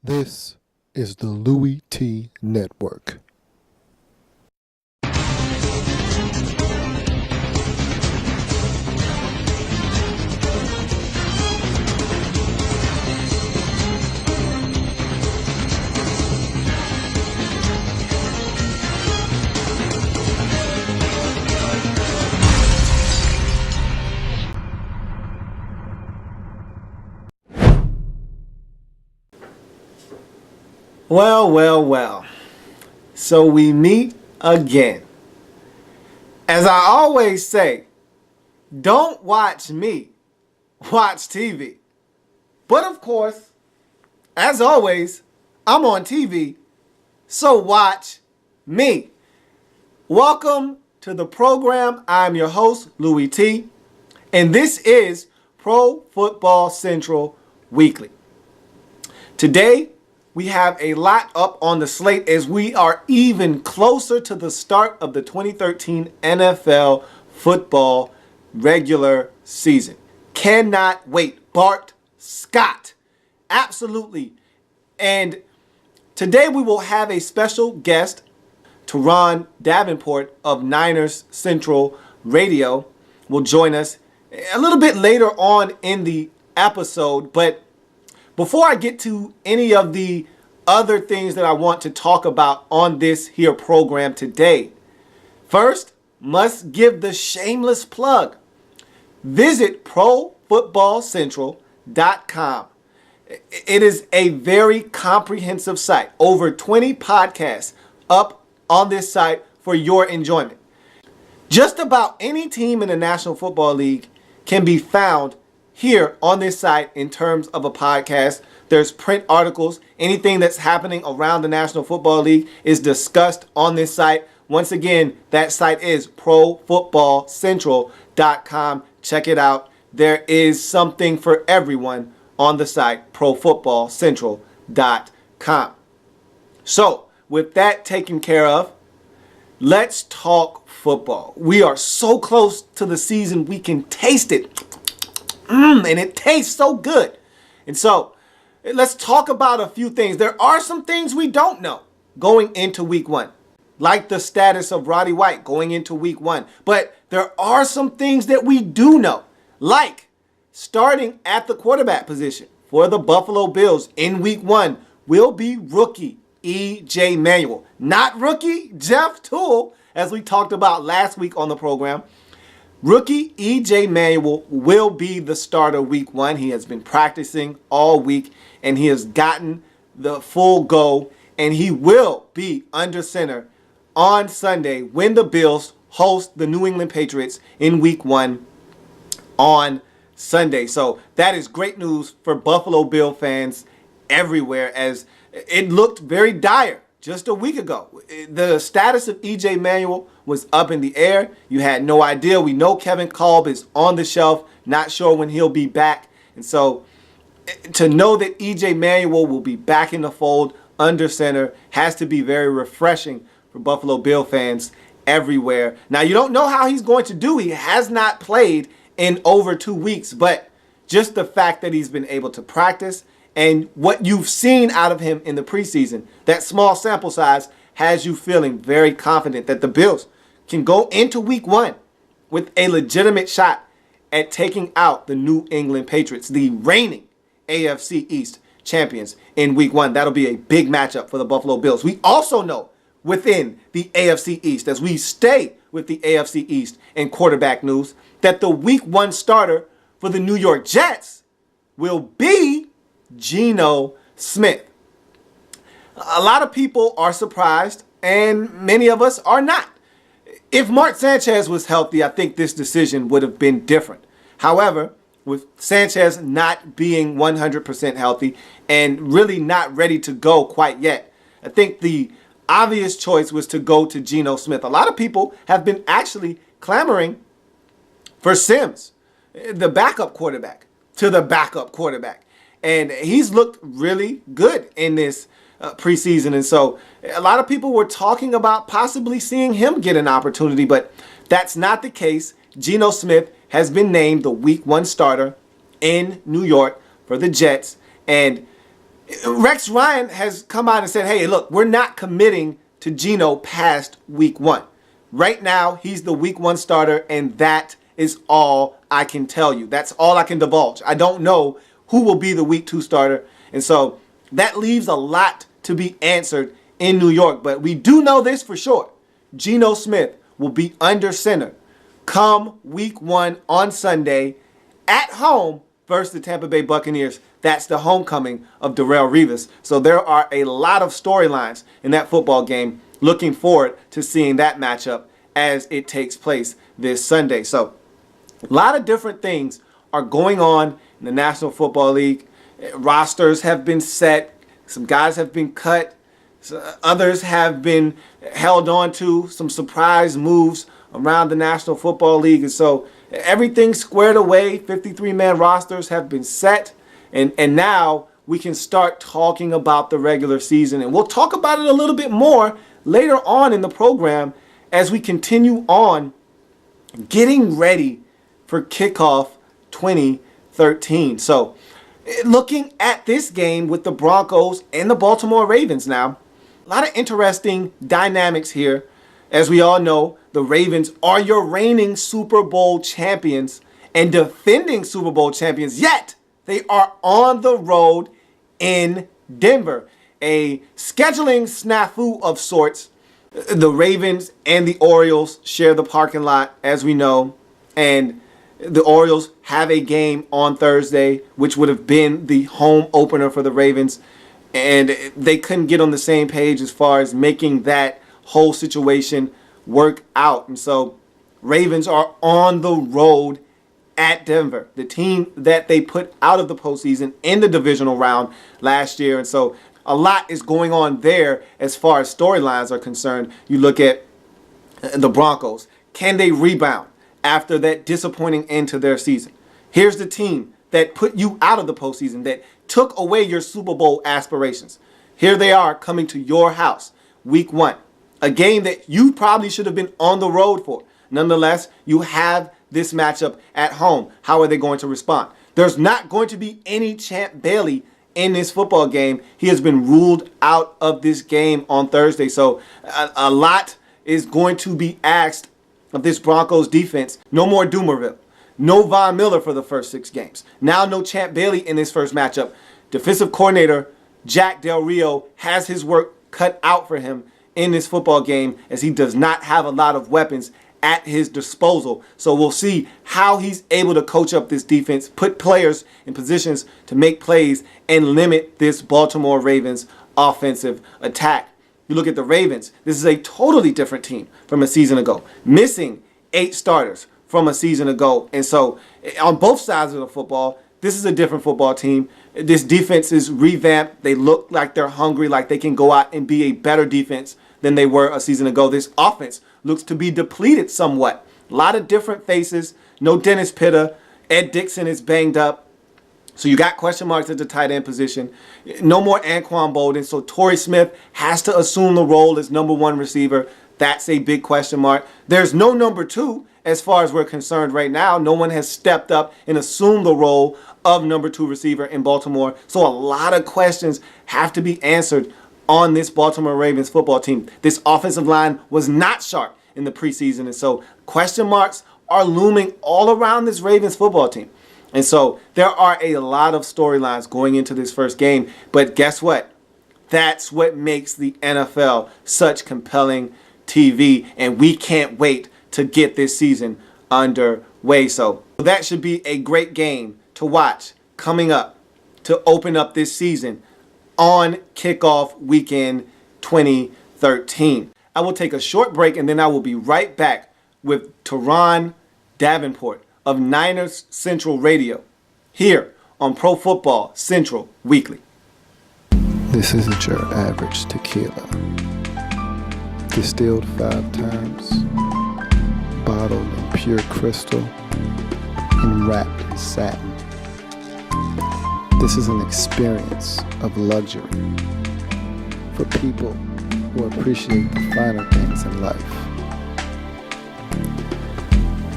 This is the Louis T. Network. Well. So we meet again. As I always say, don't watch me, watch TV. But of course, as always, I'm on TV, so watch me. Welcome to the program. I'm your host, Louis T. And this is Pro Football Central Weekly. Today, we have a lot up on the slate as we are even closer to the start of the 2013 NFL football regular season. Cannot wait. Bart Scott. Absolutely. And today we will have a special guest, Terron Davenport of Niners Central Radio, will join us a little bit later on in the episode. But before I get to any of the other things that I want to talk about on this here program today, first, must give the shameless plug. Visit ProFootballCentral.com. It is a very comprehensive site. Over 20 podcasts up on this site for your enjoyment. Just about any team in the National Football League can be found here on this site in terms of a podcast. There's print articles. Anything that's happening around the National Football League is discussed on this site. Once again, that site is ProFootballCentral.com. Check it out. There is something for everyone on the site, ProFootballCentral.com. So, with that taken care of, let's talk football. We are so close to the season, we can taste it. And it tastes so good. And so, let's talk about a few things. There are some things we don't know going into week one, like the status of Roddy White going into week one. But there are some things that we do know, like starting at the quarterback position for the Buffalo Bills in week one will be rookie E.J. Manuel. Not rookie Jeff Tuel, as we talked about last week on the program. Rookie E.J. Manuel will be the starter week one. He has been practicing all week, and he has gotten the full go, and he will be under center on Sunday when the Bills host the New England Patriots in week one on Sunday. So that is great news for Buffalo Bill fans everywhere, as it looked very dire just a week ago. The status of E.J. Manuel was up in the air. You had no idea. We know Kevin Kolb is on the shelf, not sure when he'll be back. And so to know that E.J. Manuel will be back in the fold under center has to be very refreshing for Buffalo Bill fans everywhere. Now, you don't know how he's going to do. He has not played in over 2 weeks, but just the fact that he's been able to practice and what you've seen out of him in the preseason, that small sample size has you feeling very confident that the Bills can go into week one with a legitimate shot at taking out the New England Patriots, the reigning AFC East champions in week one. That'll be a big matchup for the Buffalo Bills. We also know within the AFC East, as we stay with the AFC East in quarterback news, that the week one starter for the New York Jets will be Geno Smith. A lot of people are surprised, and many of us are not. If Mark Sanchez was healthy, I think this decision would have been different. However, with Sanchez not being 100% healthy and really not ready to go quite yet, I think the obvious choice was to go to Geno Smith. A lot of people have been actually clamoring for Sims, the backup quarterback, to the backup quarterback. And he's looked really good in this preseason. And so a lot of people were talking about possibly seeing him get an opportunity, but that's not the case. Geno Smith has been named the week one starter in New York for the Jets. And Rex Ryan has come out and said, hey, look, we're not committing to Geno past week 1. Right now, he's the week 1 starter, and that is all I can tell you. That's all I can divulge. I don't know who will be the week 2 starter. And so that leaves a lot to be answered in New York. But we do know this for sure. Geno Smith will be under center come week 1 on Sunday at home versus the Tampa Bay Buccaneers. That's the homecoming of Darrelle Revis. So there are a lot of storylines in that football game. Looking forward to seeing that matchup as it takes place this Sunday. So a lot of different things are going on in the National Football League. Rosters have been set. Some guys have been cut. Others have been held on to. Some surprise moves around the National Football League. And so everything's squared away. 53-man rosters have been set. And now we can start talking about the regular season. And we'll talk about it a little bit more later on in the program as we continue on getting ready for kickoff 2013. So looking at this game with the Broncos and the Baltimore Ravens now, a lot of interesting dynamics here. As we all know, the Ravens are your reigning Super Bowl champions and defending Super Bowl champions, yet they are on the road in Denver. A scheduling snafu of sorts. The Ravens and the Orioles share the parking lot, as we know, and the Orioles have a game on Thursday, which would have been the home opener for the Ravens, and they couldn't get on the same page as far as making that whole situation work out. And so Ravens are on the road at Denver, the team that they put out of the postseason in the divisional round last year. And so a lot is going on there as far as storylines are concerned. You look at the Broncos. Can they rebound after that disappointing end to their season? Here's the team that put you out of the postseason, that took away your Super Bowl aspirations. Here they are coming to your house, week 1. A game that you probably should have been on the road for. Nonetheless, you have this matchup at home. How are they going to respond? There's not going to be any Champ Bailey in this football game. He has been ruled out of this game on Thursday. So a lot is going to be asked of this Broncos defense. No more Doomerville. No Von Miller for the first 6 games. Now no Champ Bailey in this first matchup. Defensive coordinator Jack Del Rio has his work cut out for him in this football game, as he does not have a lot of weapons at his disposal. So we'll see how he's able to coach up this defense, put players in positions to make plays, and limit this Baltimore Ravens offensive attack. You look at the Ravens, this is a totally different team from a season ago, missing 8 starters from a season ago. And so on both sides of the football, this is a different football team. This defense is revamped. They look like they're hungry, like they can go out and be a better defense than they were a season ago. This offense looks to be depleted somewhat. A lot of different faces. No Dennis Pitta. Ed Dixon is banged up. So you got question marks at the tight end position. No more Anquan Bolden. So Torrey Smith has to assume the role as number 1 receiver. That's a big question mark. There's no number 2 as far as we're concerned right now. No one has stepped up and assumed the role of number 2 receiver in Baltimore. So a lot of questions have to be answered on this Baltimore Ravens football team. This offensive line was not sharp in the preseason, and so question marks are looming all around this Ravens football team. And so there are a lot of storylines going into this first game, but guess what? That's what makes the NFL such compelling TV, and we can't wait to get this season underway. So that should be a great game to watch coming up to open up this season on kickoff weekend 2013. I will take a short break, and then I will be right back with Terron Davenport of Niners Central Radio here on Pro Football Central Weekly. This isn't your average tequila. Distilled 5 times, bottled in pure crystal, and wrapped in satin. This is an experience of luxury for people who appreciate the finer things in life.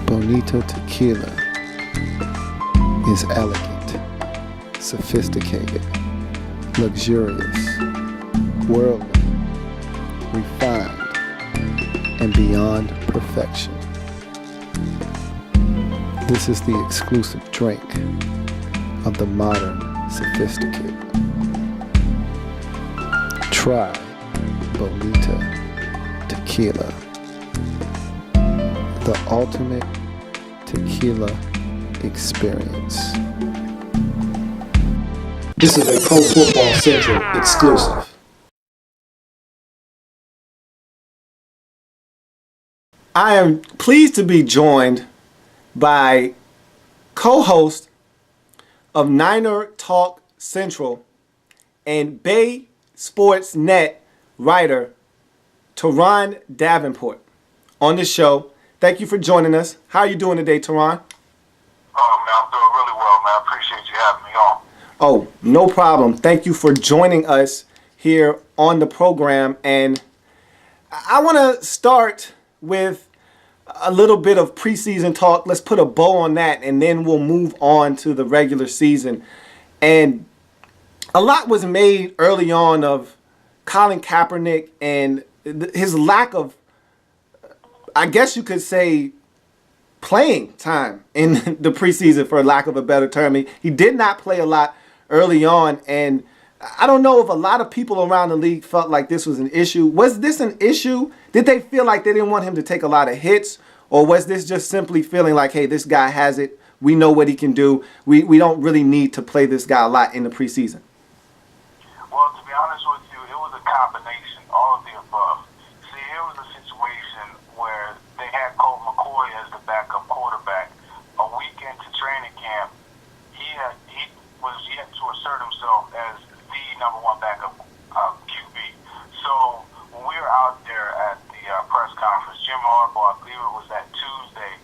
Bonito Tequila is elegant, sophisticated, luxurious, worldly, refined, and beyond perfection. This is the exclusive drink of the modern sophisticate. Try Bonita Tequila, the ultimate tequila experience. This is a Pro Football Central exclusive. I am pleased to be joined by co-host of Niner Talk Central and Bay Sports Net writer Terron Davenport on the show. Thank you for joining us. How are you doing today, Terron? Oh, man, I'm doing really well, man. I appreciate you having me on. Oh, no problem. Thank you for joining us here on the program. And I want to start with a little bit of preseason talk. Let's put a bow on that, and then we'll move on to the regular season. And a lot was made early on of Colin Kaepernick and his lack of, I guess you could say, playing time in the preseason, for lack of a better term. He did not play a lot early on, and I don't know if a lot of people around the league felt like this was an issue. Was this an issue? Did they feel like they didn't want him to take a lot of hits, or was this just simply feeling like, hey, this guy has it, we know what he can do, we don't really need to play this guy a lot in the preseason? Well, to be honest with you, it was a combination, all of the above. See, here was a situation where they had Colt McCoy as the backup quarterback. A week into training camp, he was yet to assert himself as the number one backup QB. So when we were out there at the press conference, Jim Harbaugh, I believe it was that Tuesday.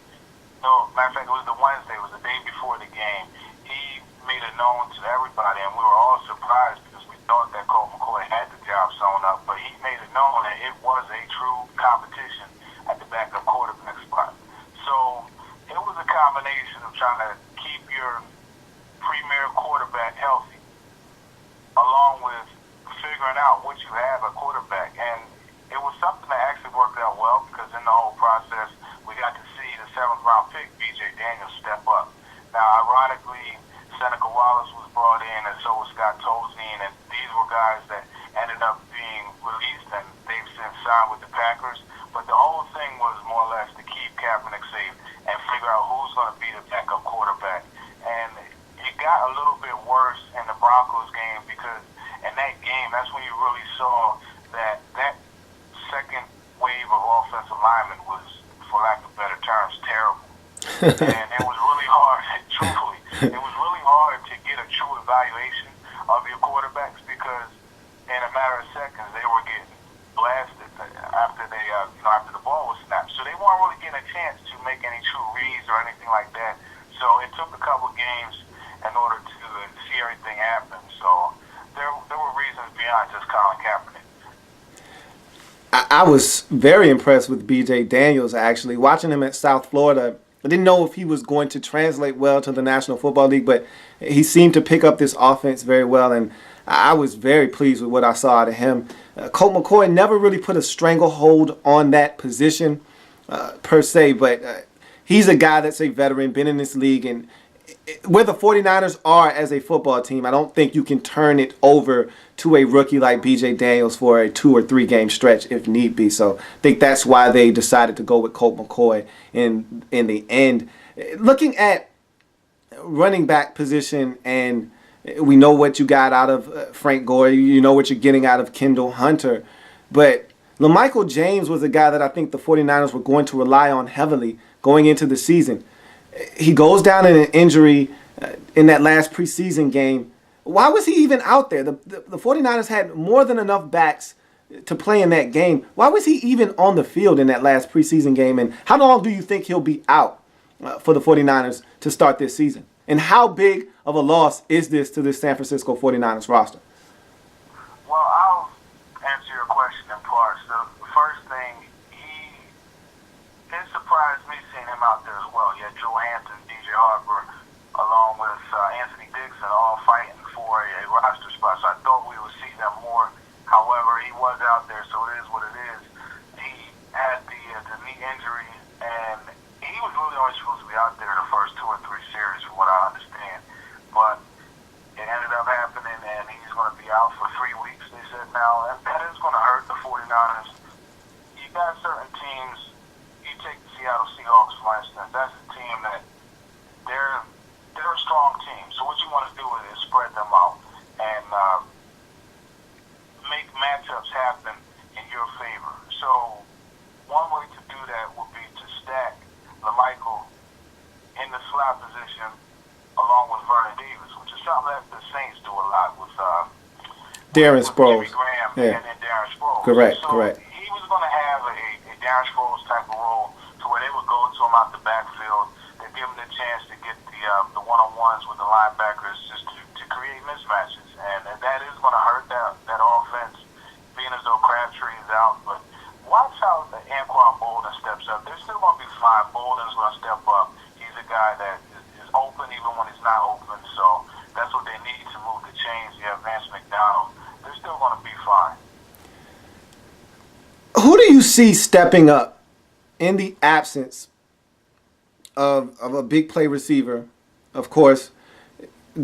No, matter of fact, it was the Wednesday. It was the day before the game. He made it known to everybody, and we were all surprised because we thought that Colt McCoy had the job sewn up, but he made it known that it was a true competition at the backup quarterback spot. So it was a combination of trying to keep your premier quarterback healthy, along with figuring out what you have at quarterback. And it was something that actually worked out well, because in the whole process, we got to see the 7th round pick, B.J. Daniels, step up. Now, ironically, Seneca Wallace was brought in, and so was Scott Tolzien, and these were guys that ended up being released, and they've since signed with the Packers. But the whole thing was more or less to keep Kaepernick safe and figure out who's going to be the backup quarterback. And it got a little bit worse in the Broncos game, because in that game, that's when you really saw that second wave of offensive linemen was, for lack of better terms, terrible. And it was really hard, truthfully, it was really hard to get a true evaluation of your quarterbacks, because in a matter of seconds they were getting blasted after after the ball was snapped. So they weren't really getting a chance to make any true reads or anything like that. So it took a couple games in order to see everything happen. So there were reasons beyond just Colin Kaepernick. I was very impressed with B.J. Daniels, actually. Watching him at South Florida, I didn't know if he was going to translate well to the National Football League, but he seemed to pick up this offense very well, and I was very pleased with what I saw out of him. Colt McCoy never really put a stranglehold on that position per se, but he's a guy that's a veteran, been in this league, and where the 49ers are as a football team, I don't think you can turn it over to a rookie like B.J. Daniels for a 2 or 3 game stretch if need be. So I think that's why they decided to go with Colt McCoy in the end. Looking at running back position, and we know what you got out of Frank Gore. You know what you're getting out of Kendall Hunter. But LaMichael James was a guy that I think the 49ers were going to rely on heavily going into the season. He goes down in an injury in that last preseason game. Why was he even out there? The 49ers had more than enough backs to play in that game. Why was he even on the field in that last preseason game? And how long do you think he'll be out for the 49ers to start this season? And how big of a loss is this to this San Francisco 49ers roster? Well, I'll answer your question in parts. The first thing, it surprised me seeing him out there as well. You had Joe Hampton, DJ Harper, along with Anthony Dixon, all fighting for a roster spot. So I thought we was out there, so it is what it is. He had the knee injury, and he was really only supposed to be out there the first 2 or 3 series, from what I understand. But it ended up happening, and he's going to be out for 3 weeks, they said now. That is going to hurt the 49ers. You got certain teams, you take the Seattle Seahawks, for instance. That's a team that they're a strong team. So what you want to do is spread them out and make matchups happen in your favor. So one way to do that would be to stack LaMichael in the slot position along with Vernon Davis, which is something that the Saints do a lot with Darren Sproles. Jimmy Graham and Darren Sproles. Correct. He was going to have a Darren Sproles type of role to where they would go to him out the backfield. They give him the chance to get the one-on-ones with the linebackers just to create mismatches. And that is going to hurt that offense, being as though Crabtree is out. But watch how Anquan Bolden steps up. They're still going to be fine. Bolden's going to step up. He's a guy that is open even when he's not open. So that's what they need to move the chains. You have Vance McDonald. They're still going to be fine. Who do you see stepping up in the absence of a big play receiver? Of course,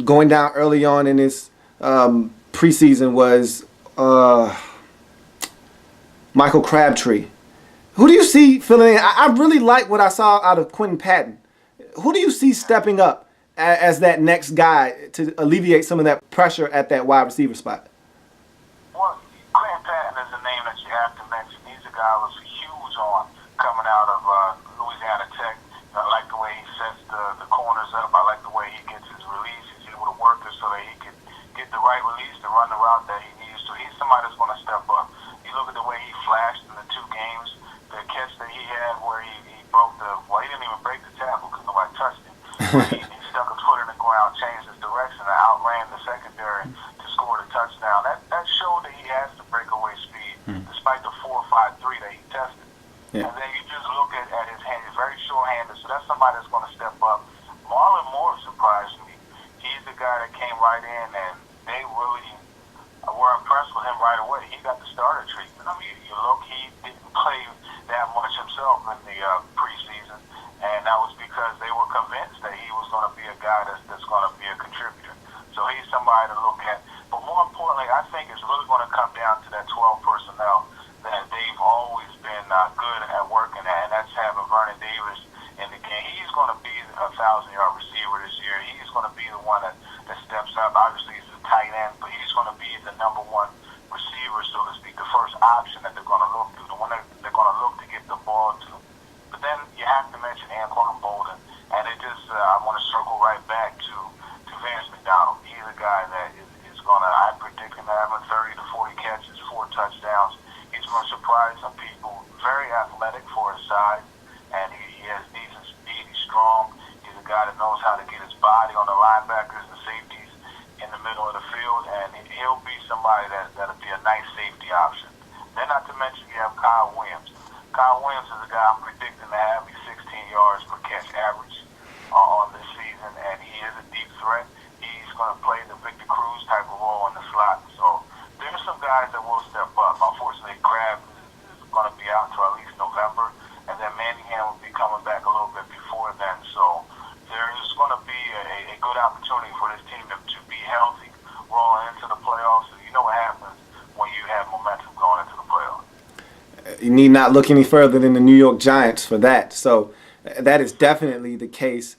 going down early on in this preseason was Michael Crabtree. Who do you see filling in? I really like what I saw out of Quentin Patton. Who do you see stepping up as that next guy to alleviate some of that pressure at that wide receiver spot? Well, Quentin Patton is a name that you have to mention. He's a guy I was huge on coming out of Louisiana Tech. I like the way he sets the corners up. I like the way he gets his release. He's able to work it so that he can get the right release to run the route that he needs. So he's somebody that's going to step up. You look at the way he flashed in the 2 games, the catch that he had where he broke he didn't even break the tackle because nobody touched him. He stuck his foot in the ground, changed his direction, and outran the secondary to score the touchdown. That showed that he has the breakaway speed, despite the 4.53 that he tested. Yeah. And then you just look at his hand; he's very sure-handed. So that's somebody that's going to step up. Marlon Moore surprised me. He's the guy that came right in, and they really were impressed with him right away. He got the starter treatment. I mean, you look, he didn't play that much himself in the preseason, and that was because they were convinced that he was going to be a guy that's going to be a contributor. So he's somebody to look at. But more importantly, I think it's really going to come down to that 12 personnel that they've always been good at working at, and that's having Vernon Davis in the game. He's going to be a 1,000-yard receiver this year. He's going to be the one that steps up. Obviously, he's a tight end, but he's going to be the number 1 receiver, so to speak, the first option that they're going to look to, the one that they're going to look to get the ball to. But then you have to mention Anquan Bolden, and it just I want to circle right back to Vance McDonald. He's a guy that is going to, I predict him having 30 to 40 catches, 4 touchdowns. He's going to surprise some people. Very athletic for his size, and he has decent speed. He's strong. He's a guy that knows how to get his body on the linebackers and safeties in the middle of the field, and he'll be somebody that'll be a nice safety option. Then not to mention you have Kyle Williams. Kyle Williams is a guy I'm predicting to have 16 yards per catch average on this season, and he is a deep threat. He's going to play the Victor Cruz type of role in the slot. So there's some guys that will step up. Unfortunately, Crab is going to be out until at least November, and then Manningham will be coming back a little bit before then. So there's going to be a good opportunity for this team to be healthy rolling into the playoffs. You know what happens when you have momentum going into the playoffs. You need not look any further than the New York Giants for that. So that is definitely the case.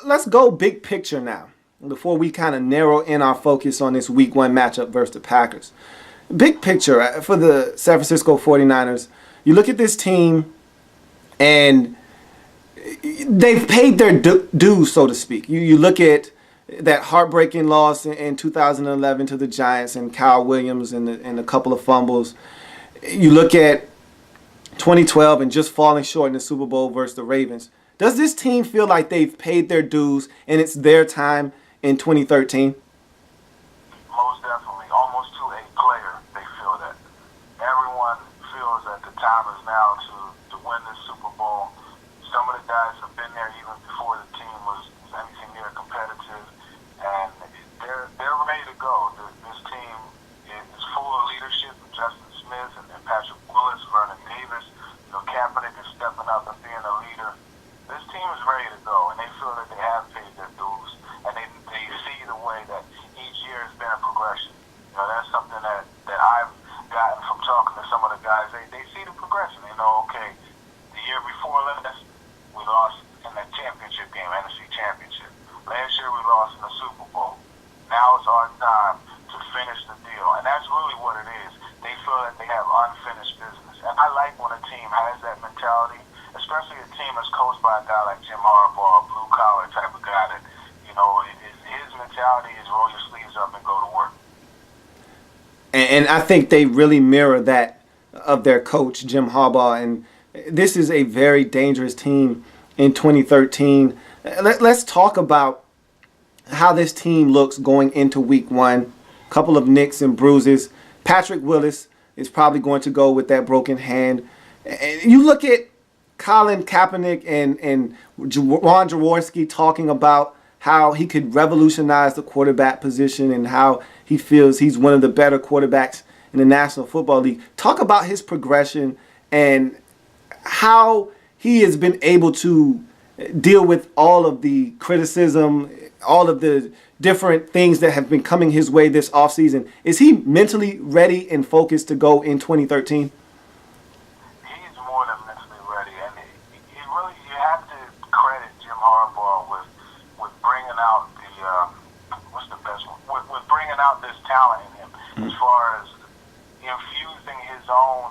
Let's go big picture now before we kind of narrow in our focus on this week 1 matchup versus the Packers. Big picture for the San Francisco 49ers. You look at this team and they've paid their dues, so to speak. You look at that heartbreaking loss in 2011 to the Giants and Kyle Williams and a couple of fumbles. You look at 2012 and just falling short in the Super Bowl versus the Ravens. Does this team feel like they've paid their dues and it's their time in 2013? Most definitely. Almost to a player, they feel that. Everyone feels that the time is now to win this Super Bowl. Some of the guys have been there even before the team was anything near competitive, and they're ready to go. This team is full of leadership. Justin Smith talking to some of the guys, they see the progression. You know, okay, the year before last, we lost in the championship game, NFC Championship. Last year we lost in the Super Bowl. Now it's our time to finish the deal. And that's really what it is. They feel that they have unfinished business. And I like when a team has that mentality, especially a team that's coached by a guy like Jim Harbaugh, a blue-collar type of guy that, you know, his mentality is roll your sleeves up and go to work. And I think they really mirror that of their coach, Jim Harbaugh. And this is a very dangerous team in 2013. Let's talk about how this team looks going into week one. A couple of nicks and bruises. Patrick Willis is probably going to go with that broken hand. And you look at Colin Kaepernick and Ron Jaworski talking about how he could revolutionize the quarterback position and how he feels he's one of the better quarterbacks in the National Football League. Talk about his progression and how he has been able to deal with all of the criticism, all of the different things that have been coming his way this offseason. Is he mentally ready and focused to go in 2013? He's more than mentally ready, and he really, you have to credit Jim Harbaugh with bringing out what's the best one? With bringing out this talent in him, as far as infusing his own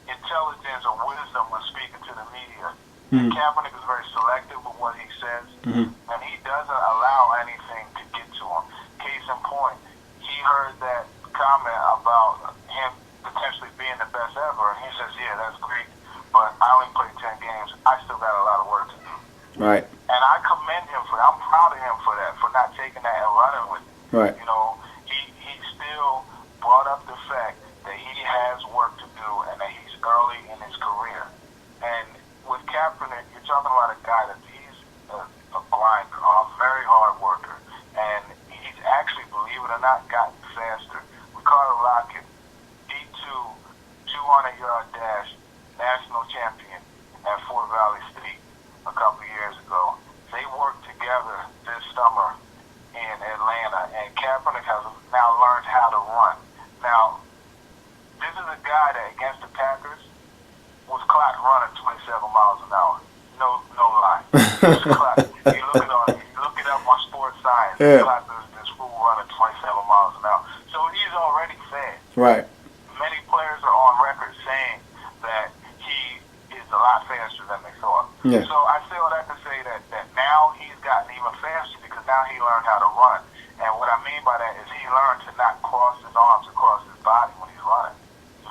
intelligence or wisdom when speaking to the media. Kaepernick is very selective with what he says, and he doesn't allow anything to get to him. Case in point, he heard that comment about him potentially being the best ever, and he says, yeah, that's great, but I only played 10 games. I still got a lot of work to do. Right. And I commend him for that. I'm proud of him for that, for not taking that and running with it. Right. You know, he still brought up the fact that he has work to do and that he's early in his career. And with Kaepernick, you're talking about a guy that he's a grinder, a very hard worker, and he's actually, believe it or not, gotten faster. Ricardo Lockett, D2, 200-yard dash, national champion at Fort Valley State a couple years ago. They worked together this summer in Atlanta, and Kaepernick has now learned how to run. Now, this is a guy that, against the Packers, was clocked running 27 miles an hour. No lie. You look it up on Sports Science. Yeah. This fool running 27 miles an hour. So he's already fast. Right. Many players are on record saying that he is a lot faster than they thought. Yeah. So I say all that to say that now he's gotten even faster because now he learned how to run. And what I mean by that is he learned to not cross his arms across his body when he's running.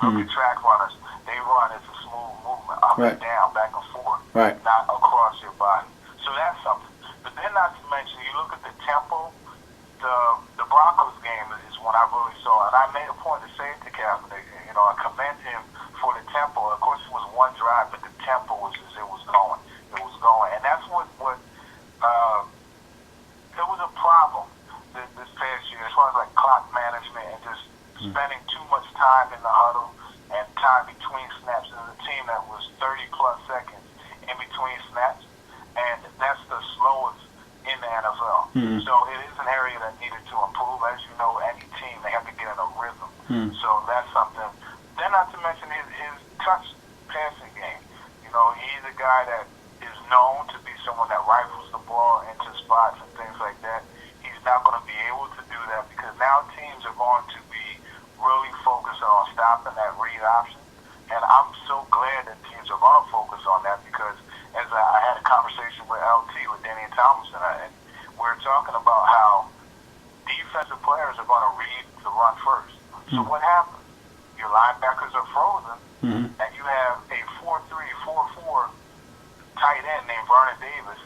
You look at track runners, they run as a smooth movement, up Right. and down, back and forth, Right. not across your body. So that's something. But then not to mention, you look at the tempo, the Broncos game is when I really saw it. And I made a point to say it to Kaepernick. You know, I commend him for the tempo. Of course, it was one drive, but the tempo was just, it was going. It was going. And that's what it was a problem this past year as far as like clock management and just spending too much time in the huddle and time between snaps. It was a team that was 30-plus seconds in between snaps, and that's the slowest in the NFL. So it is an area that needed to improve. As you know, any team, they have to get in a rhythm. So that's something. Then not to mention his touch passing game. You know, he's a guy that is known to be someone that rifles the ball into spots and things like that. He's not going to be able to do that because now teams are going to be really focused on stopping that read option. And I'm so glad that teams are going to focus on that because as I had a conversation with LT, with Danny Thompson, and we're talking about how defensive players are going to read the run first. So what happens? Your linebackers are frozen, and you have a 4-3, 4-4 tight end named Vernon Davis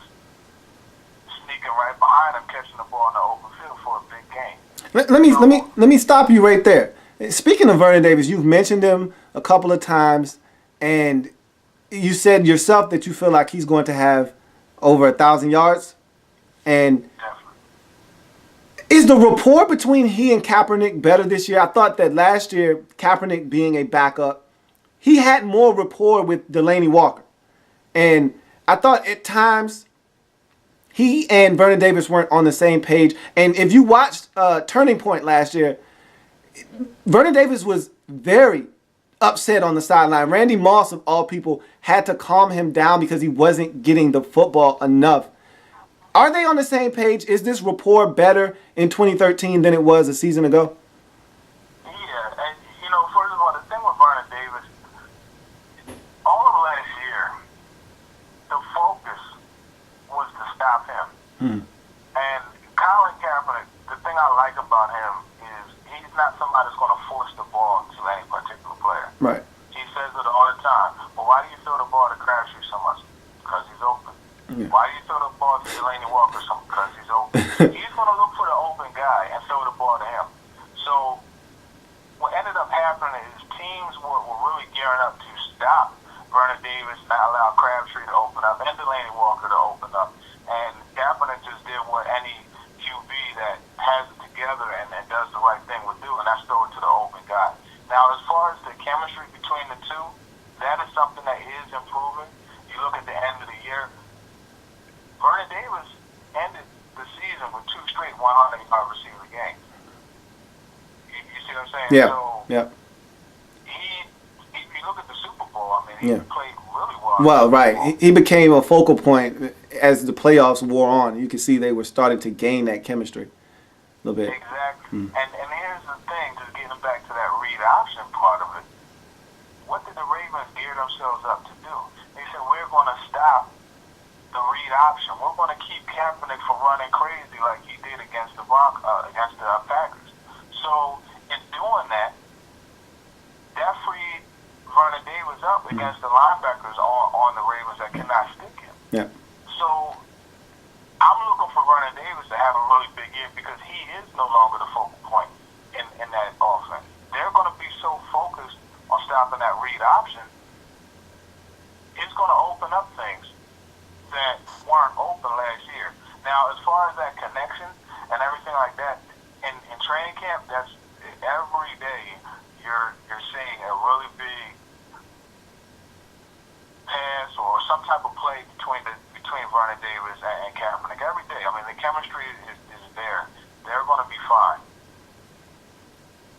sneaking right behind him, catching the ball in the open field for a big game. Let me stop you right there. Speaking of Vernon Davis, you've mentioned him a couple of times, and you said yourself that you feel like he's going to have over 1,000 yards. And is the rapport between he and Kaepernick better this year? I thought that last year, Kaepernick being a backup, he had more rapport with Delaney Walker. And I thought at times he and Vernon Davis weren't on the same page. And if you watched Turning Point last year, Vernon Davis was very upset on the sideline. Randy Moss, of all people, had to calm him down because he wasn't getting the football enough. Are they on the same page? Is this rapport better in 2013 than it was a season ago? Yeah, and first of all, the thing with Vernon Davis, all of last year, the focus was to stop him. And Colin Kaepernick, the thing I like about him is he's not somebody that's going to force the ball to any particular player. Right. He says it all the time. But why do you throw the ball to Crabtree so much? Because he's open. Yeah. Why do you throw the ball to Delaney Walker so much? Because he's open. He's going to look for the open guy and throw the ball to him. So what ended up happening is teams were really gearing up to stop Vernon Davis, not allow Crabtree to open up, and Delaney Walker to open up. And Kaepernick just did what any QB that has it together and does the right thing would do, and that's throw it to the open guy. Now, as far as the chemistry between the two, that is something that is improving. You look at the end of the year, Vernon Davis ended the season with 2 straight 100-yard receiver games. You see what I'm saying? Yeah. So Yeah. you look at the Super Bowl, I mean, he played really well. Well, right. He became a focal point as the playoffs wore on. You could see they were starting to gain that chemistry a little bit. Exactly. And here's the thing, just getting back to that read option part of it. What did the Ravens gear themselves up to do? They said, we're going to stop the read option. We're going to keep Kaepernick from running crazy like he did against the Packers. So in doing that, that freed Vernon Davis up against the linebackers on the Ravens that cannot stick him. Yeah. So I'm looking for Vernon Davis to have a really big year because he is no longer the focal point in that offense. They're going to be so focused on stopping that read option, it's going to open up things that weren't open last year. Now, as far as that connection and everything like that, in training camp, that's every day you're seeing a really big pass or some type of play between Vernon Davis and Kaepernick every day. I mean, the chemistry is there. They're going to be fine.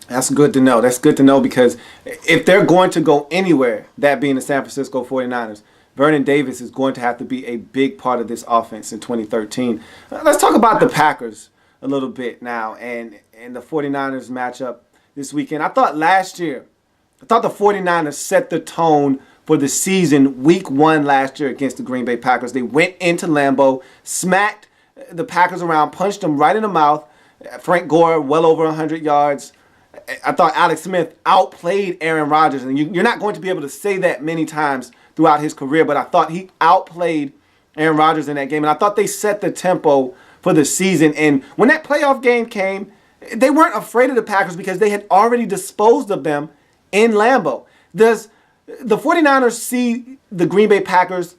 That's good to know. That's good to know because if they're going to go anywhere, that being the San Francisco 49ers, Vernon Davis is going to have to be a big part of this offense in 2013. Let's talk about the Packers a little bit now and the 49ers matchup this weekend. I thought the 49ers set the tone for the season week 1 last year against the Green Bay Packers. They went into Lambeau, smacked the Packers around, punched them right in the mouth. Frank Gore, well over 100 yards. I thought Alex Smith outplayed Aaron Rodgers, and you're not going to be able to say that many times throughout his career, but I thought he outplayed Aaron Rodgers in that game, and I thought they set the tempo for the season. And when that playoff game came, they weren't afraid of the Packers because they had already disposed of them in Lambeau. Does the 49ers see the Green Bay Packers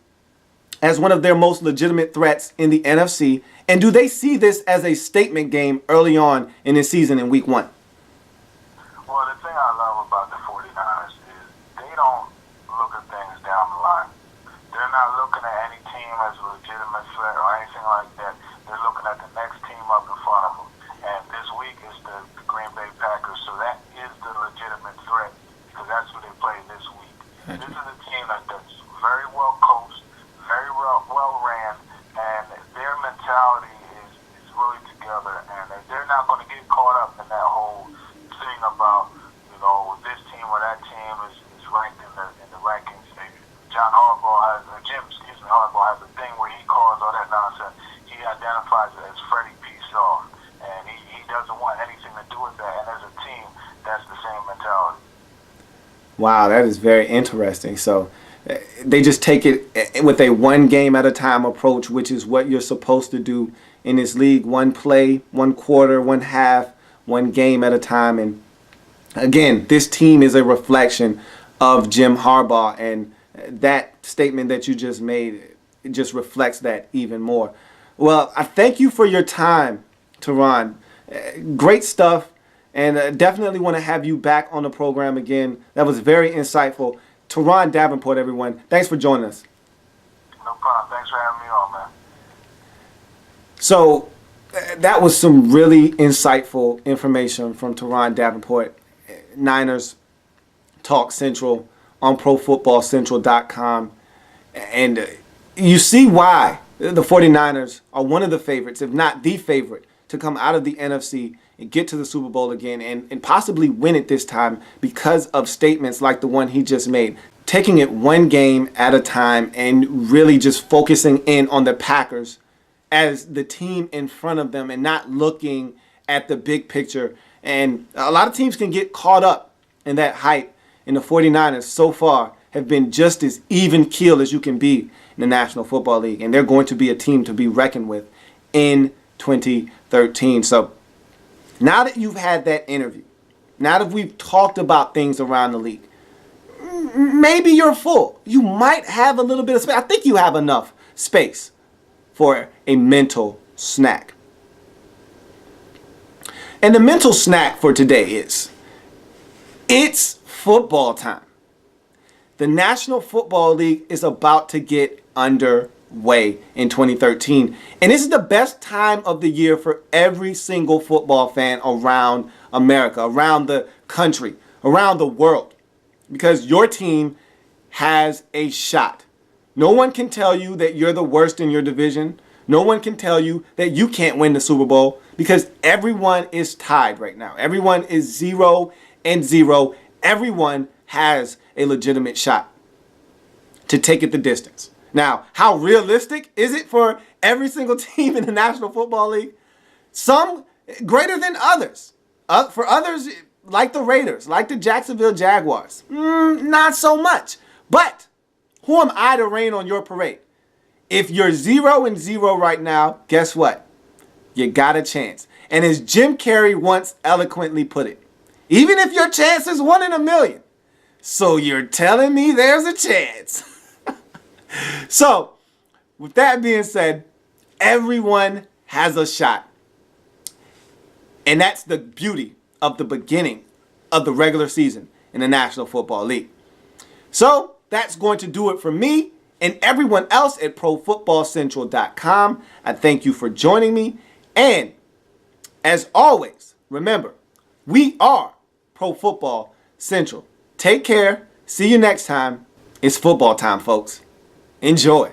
as one of their most legitimate threats in the NFC, and do they see this as a statement game early on in this season in week 1? Well, the thing I love about the 49ers is they don't look at things down the line. They're not looking at any team as a legitimate threat or anything like that. They're looking at the next team up in front of them. And this week is the Green Bay Packers, so that is the legitimate threat because that's who they play this week. This is a team that's very well coached, very well ran, and their mentality is really together. And they're not going to get caught up in that whole thing about, this team or that team is ranked in the rankings. Harbaugh has a thing where he calls all that nonsense. He identifies it as Freddie P. Soft, and he doesn't want anything to do with that. And as a team, that's the same mentality. Wow, that is very interesting. So they just take it with a one game at a time approach, which is what you're supposed to do in this league. One play, 1 quarter, 1 half, 1 game at a time. And again, this team is a reflection of Jim Harbaugh, and that statement that you just made, it just reflects that even more. Well, I thank you for your time, Terron. Great stuff, and definitely want to have you back on the program again. That was very insightful. Terron Davenport, everyone. Thanks for joining us. No problem. Thanks for having me on, man. So, that was some really insightful information from Terron Davenport, Niners Talk Central on ProFootballCentral.com. And you see why the 49ers are one of the favorites, if not the favorite, to come out of the NFC and get to the Super Bowl again and possibly win it this time because of statements like the one he just made. Taking it one game at a time and really just focusing in on the Packers as the team in front of them and not looking at the big picture. And a lot of teams can get caught up in that hype. And the 49ers so far have been just as even keel as you can be in the National Football League. And they're going to be a team to be reckoned with in 2013. So now that you've had that interview, now that we've talked about things around the league, maybe you're full. You might have a little bit of space. I think you have enough space for a mental snack. And the mental snack for today is, it's football time. The National Football League is about to get underway in 2013. And this is the best time of the year for every single football fan around America, around the country, around the world. Because your team has a shot. No one can tell you that you're the worst in your division. No one can tell you that you can't win the Super Bowl because everyone is tied right now. Everyone is 0-0. Everyone has a legitimate shot to take it the distance. Now, how realistic is it for every single team in the National Football League? Some greater than others. For others, like the Raiders, like the Jacksonville Jaguars, not so much. But who am I to rain on your parade? If you're 0-0 right now, guess what? You got a chance. And as Jim Carrey once eloquently put it, even if your chance is 1 in a million, so you're telling me there's a chance. So, with that being said, everyone has a shot. And that's the beauty of the beginning of the regular season in the National Football League. So, that's going to do it for me and everyone else at ProFootballCentral.com. I thank you for joining me. And, as always, remember, we are Pro Football Central. Take care. See you next time. It's football time, folks. Enjoy.